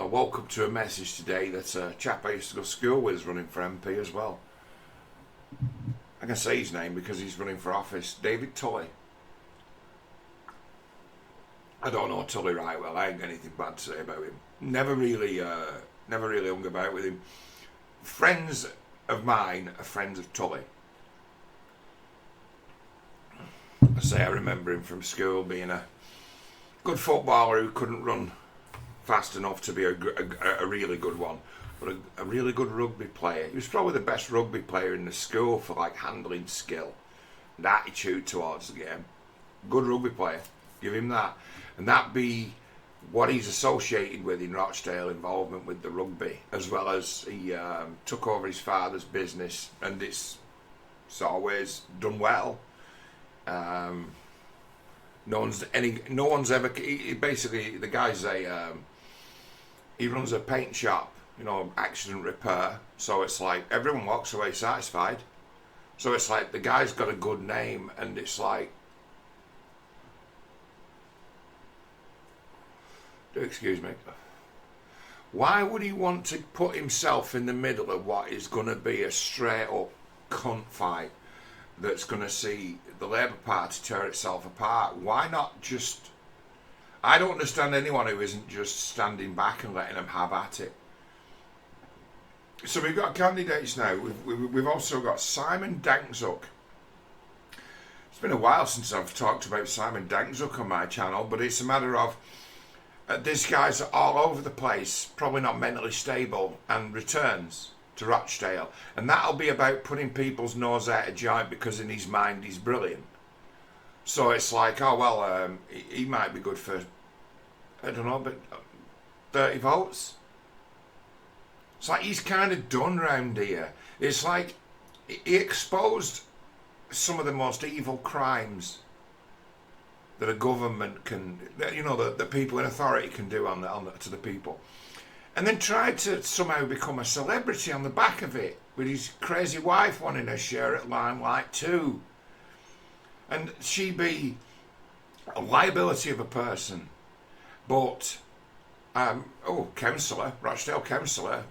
I woke up to a message today that a chap I used to go to school with is running for MP as well. I can say his name because he's running for office. David Tully. I don't know Tully right well. I ain't got anything bad to say about him. Never really hung about with him. Friends of mine are friends of Tully. I remember him from school being a good footballer who couldn't run fast enough to be a really good one, but a really good rugby player. He was probably the best rugby player in the school for like handling skill and attitude towards the game. Good rugby player, give him that. And that be what he's associated with in Rochdale, involvement with the rugby, as well as he took over his father's business, and it's always done well. No one's ever. Basically, the guy's he runs a paint shop, accident repair. So it's like everyone walks away satisfied. So it's like the guy's got a good name, and it's like, excuse me, why would he want to put himself in the middle of what is going to be a straight up cunt fight that's going to see the Labour Party tear itself apart? Why not just... I don't understand anyone who isn't just standing back and letting them have at it. So we've got candidates now. We've also got Simon Dankzuck. It's been a while since I've talked about Simon Dankzuck on my channel, but it's a matter of this guy's all over the place, probably not mentally stable, and returns to Rochdale, and that'll be about putting people's nose out of joint because in his mind he's brilliant. So it's like, oh well, he might be good for, I don't know, but 30 votes. It's like he's kind of done round here. It's like he exposed some of the most evil crimes that a government can, the people in authority can do to the people. And then tried to somehow become a celebrity on the back of it, with his crazy wife wanting her share at Limelight too. And she be a liability of a person. But, councillor, Rochdale councillor.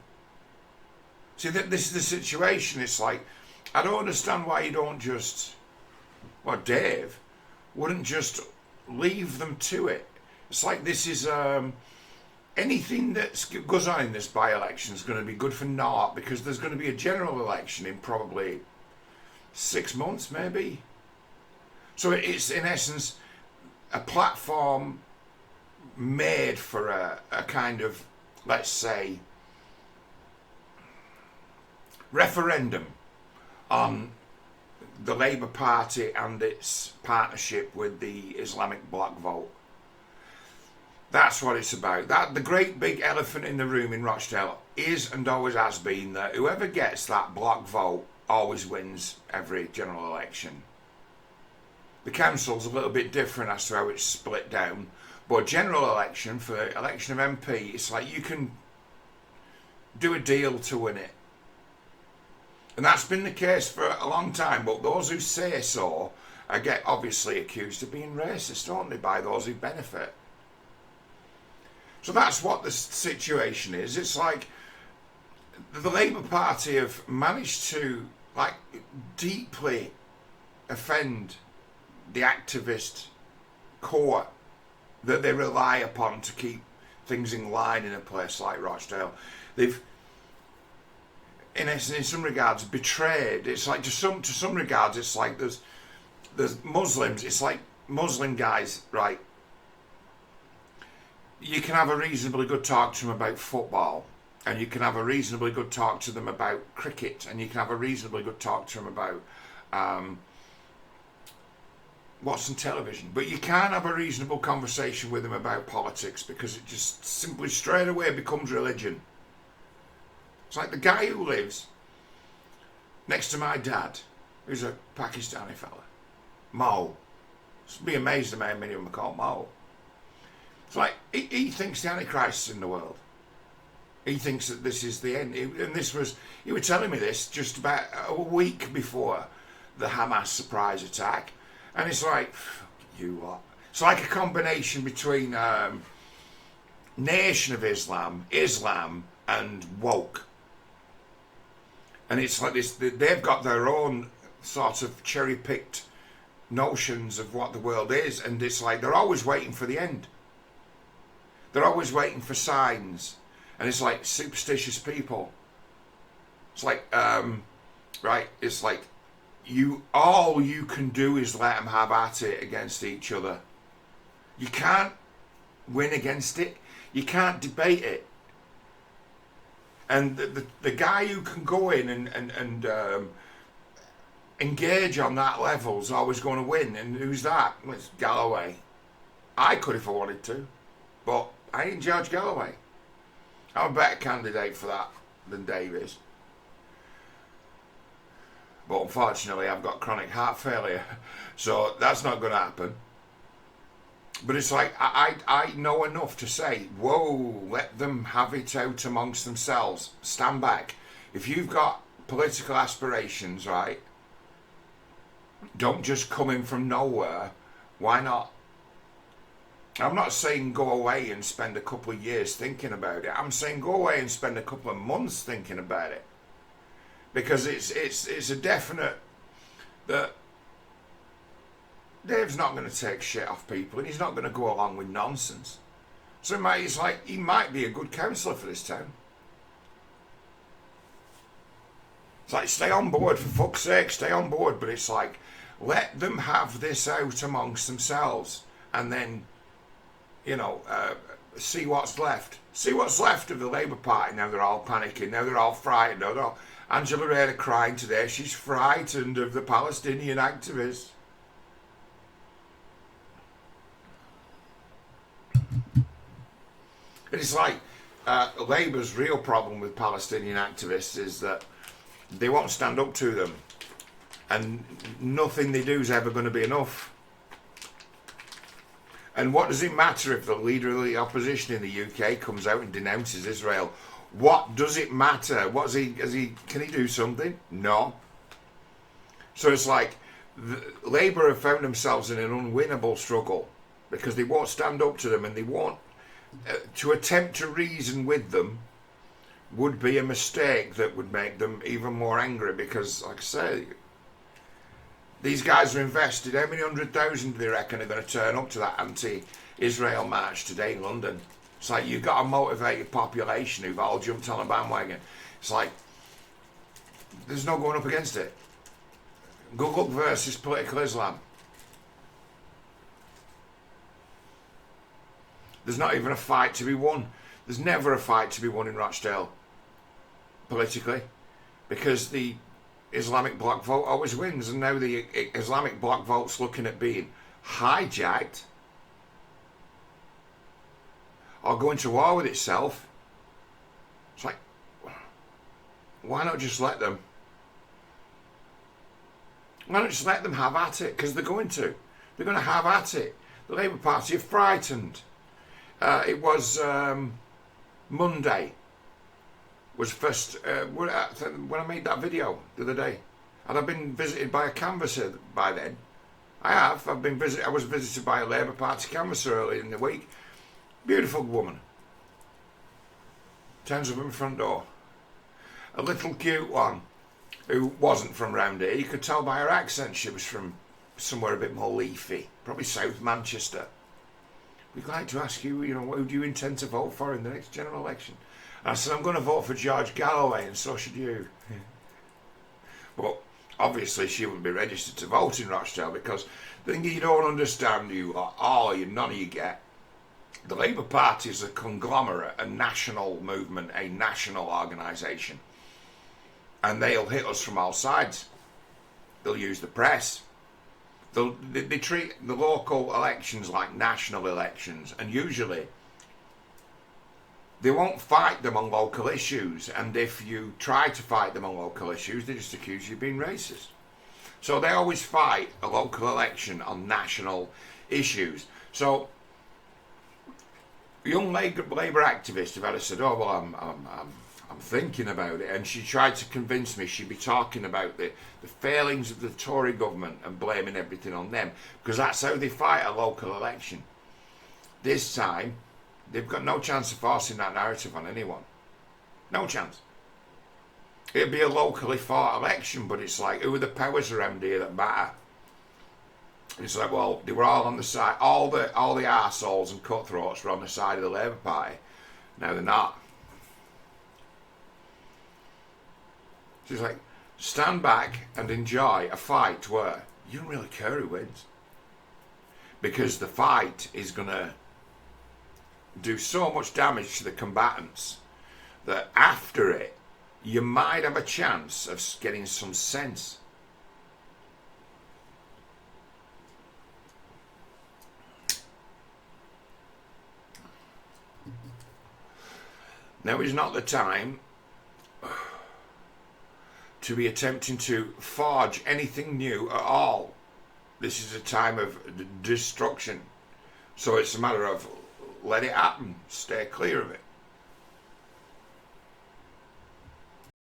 See, this is the situation. It's like, I don't understand why you don't just, well, Dave wouldn't just leave them to it. It's like this is... anything that goes on in this by-election is going to be good for naught, because there's going to be a general election in probably 6 months, maybe. So it's, in essence, a platform made for a kind of, let's say, referendum on the Labour Party and its partnership with the Islamic Bloc vote. That's what it's about. The great big elephant in the room in Rochdale is and always has been that whoever gets that block vote always wins every general election. The council's a little bit different as to how it's split down, but general election, for election of MP, it's like you can do a deal to win it. And that's been the case for a long time, but those who say so get obviously accused of being racist, don't they, by those who benefit. So that's what the situation is. It's like the Labour Party have managed to deeply offend the activist core that they rely upon to keep things in line in a place like Rochdale. They've, in essence, in some regards, betrayed. It's like to some regards, it's like there's Muslims. It's like Muslim guys, right? You can have a reasonably good talk to them about football, and you can have a reasonably good talk to them about cricket, and you can have a reasonably good talk to them about what's on television. But you can't have a reasonable conversation with them about politics, because it just simply straight away becomes religion. It's like the guy who lives next to my dad, who's a Pakistani fella, Mo. Just be amazed at how many of them are called Mo. It's like, he thinks the Antichrist is in the world. He thinks that this is the end. You were telling me this just about a week before the Hamas surprise attack. And it's like, you what? It's like a combination between Nation of Islam, Islam, and woke. And it's like this, they've got their own sort of cherry-picked notions of what the world is, and it's like they're always waiting for the end. They're always waiting for signs. And it's like superstitious people. It's like, right, it's like, all you can do is let them have at it against each other. You can't win against it. You can't debate it. And the guy who can go in and engage on that level is always going to win. And who's that? Well, it's Galloway. I could if I wanted to, but I ain't George Galloway. I'm a better candidate for that than Dave is. But unfortunately, I've got chronic heart failure, so that's not going to happen. But it's like, I know enough to say, whoa, let them have it out amongst themselves. Stand back. If you've got political aspirations, right, don't just come in from nowhere. Why not? I'm not saying go away and spend a couple of years thinking about it. I'm saying go away and spend a couple of months thinking about it. Because it's a definite that Dave's not going to take shit off people, and he's not going to go along with nonsense. So he might be a good councillor for this town. It's like, stay on board, for fuck's sake, stay on board. But it's like, let them have this out amongst themselves, and then, see what's left. See what's left of the Labour Party. Now they're all panicking. Now they're all frightened. No. Angela Rayner crying today. She's frightened of the Palestinian activists. And it's like, Labour's real problem with Palestinian activists is that they won't stand up to them. And nothing they do is ever going to be enough. And what does it matter if the leader of the opposition in the UK comes out and denounces Israel? What does it matter? Can he do something? No. So it's like, Labour have found themselves in an unwinnable struggle because they won't stand up to them, and they won't. To attempt to reason with them would be a mistake that would make them even more angry, because, like I say, these guys are invested. How many 100,000 do they reckon are going to turn up to that anti-Israel march today in London? It's like, you've got a motivated population who've all jumped on a bandwagon. It's like, there's no going up against it. Good luck versus political Islam. There's not even a fight to be won. There's never a fight to be won in Rochdale, politically, because the Islamic bloc vote always wins, and now the Islamic bloc vote's looking at being hijacked or going to war with itself. It's like, why not just let them? Why not just let them have at it? Because they're going to. They're going to have at it. The Labour Party are frightened. It was Monday. Was first when I made that video the other day. Had I been visited by a canvasser by then? I have. I was visited by a Labour Party canvasser early in the week. Beautiful woman. Turns up at my front door. A little cute one who wasn't from round here. You could tell by her accent she was from somewhere a bit more leafy. Probably South Manchester. We'd like to ask you, who do you intend to vote for in the next general election? And I said, I'm going to vote for George Galloway, and so should you. But obviously she wouldn't be registered to vote in Rochdale, because the thing you don't understand, none of you get, the Labour Party is a conglomerate, a national movement, a national organisation. And they'll hit us from all sides. They'll use the press. They treat the local elections like national elections, and usually they won't fight them on local issues, and if you try to fight them on local issues, they just accuse you of being racist. So they always fight a local election on national issues. So a young Labour activist, if I'd have said, oh, well, I'm thinking about it, and she tried to convince me she'd be talking about the failings of the Tory government and blaming everything on them, because that's how they fight a local election. This time, they've got no chance of forcing that narrative on anyone. No chance. It'd be a locally fought election, but it's like, who are the powers around here that matter? It's like, well, they were all on the side, all the arseholes and cutthroats were on the side of the Labour Party. Now they're not. So it's like, stand back and enjoy a fight where you don't really care who wins. Because the fight is going to do so much damage to the combatants that after it, you might have a chance of getting some sense. Now is not the time to be attempting to forge anything new at all. This is a time of destruction. So it's a matter of let it happen, stay clear of it.